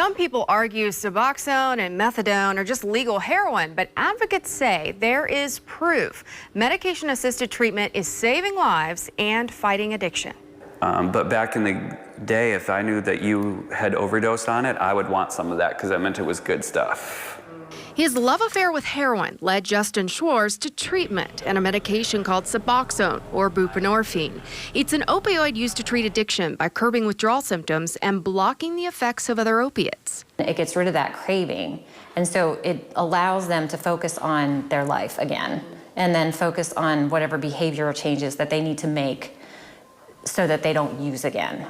Some people argue Suboxone and methadone are just legal heroin, but advocates say there is proof medication-assisted treatment is saving lives and fighting addiction. But back in the day, if I knew that you had overdosed on it, I would want some of that because that meant it was good stuff. His love affair with heroin led Justin Schwarz to treatment and a medication called Suboxone or buprenorphine. It's an opioid used to treat addiction by curbing withdrawal symptoms and blocking the effects of other opiates. It gets rid of that craving, and so it allows them to focus on their life again and then focus on whatever behavioral changes that they need to make so that they don't use again.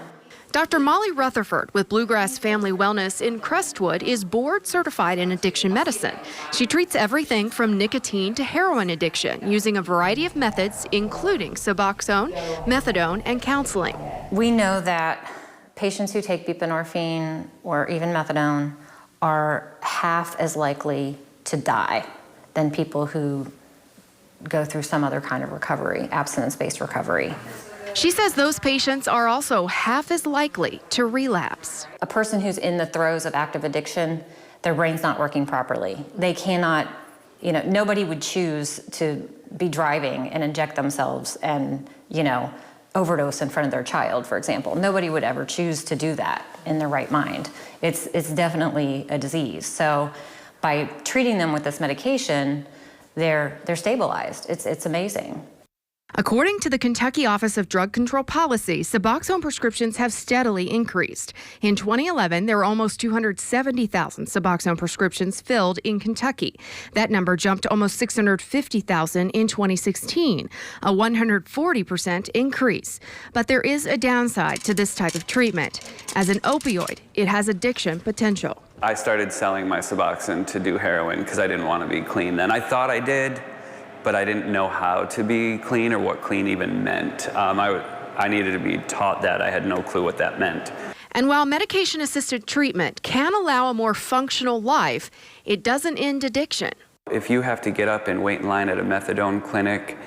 Dr. Molly Rutherford with Bluegrass Family Wellness in Crestwood is board certified in addiction medicine. She treats everything from nicotine to heroin addiction using a variety of methods, including Suboxone, methadone, and counseling. We know that patients who take buprenorphine or even methadone are half as likely to die than people who go through some other kind of recovery, abstinence-based recovery. She says those patients are also half as likely to relapse. A person who's in the throes of active addiction, their brain's not working properly. They cannot, nobody would choose to be driving and inject themselves and, overdose in front of their child, for example. Nobody would ever choose to do that in their right mind. It's definitely a disease. So by treating them with this medication, they're stabilized. It's amazing. According to the Kentucky Office of Drug Control Policy, Suboxone prescriptions have steadily increased. In 2011, there were almost 270,000 Suboxone prescriptions filled in Kentucky. That number jumped to almost 650,000 in 2016, a 140% increase. But there is a downside to this type of treatment. As an opioid, it has addiction potential. I started selling my Suboxone to do heroin because I didn't want to be clean then. I thought I did, but I didn't know how to be clean or what clean even meant. I needed to be taught that. I had no clue what that meant. And while medication-assisted treatment can allow a more functional life, it doesn't end addiction. If you have to get up and wait in line at a methadone clinic,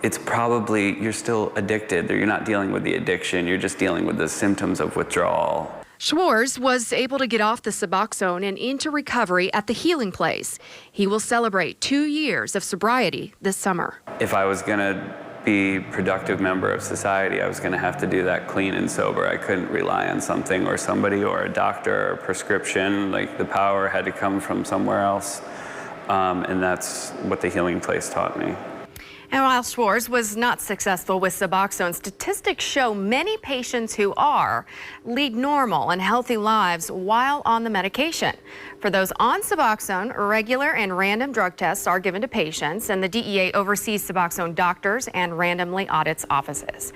it's probably you're still addicted. You're not dealing with the addiction. You're just dealing with the symptoms of withdrawal. Schwarz was able to get off the Suboxone and into recovery at the Healing Place. He will celebrate 2 years of sobriety this summer. If I was going to be a productive member of society, I was going to have to do that clean and sober. I couldn't rely on something or somebody or a doctor or a prescription. Like, the power had to come from somewhere else. And that's what the Healing Place taught me. And while Schwarz was not successful with Suboxone, statistics show many patients who are lead normal and healthy lives while on the medication. For those on Suboxone, regular and random drug tests are given to patients, and the DEA oversees Suboxone doctors and randomly audits offices.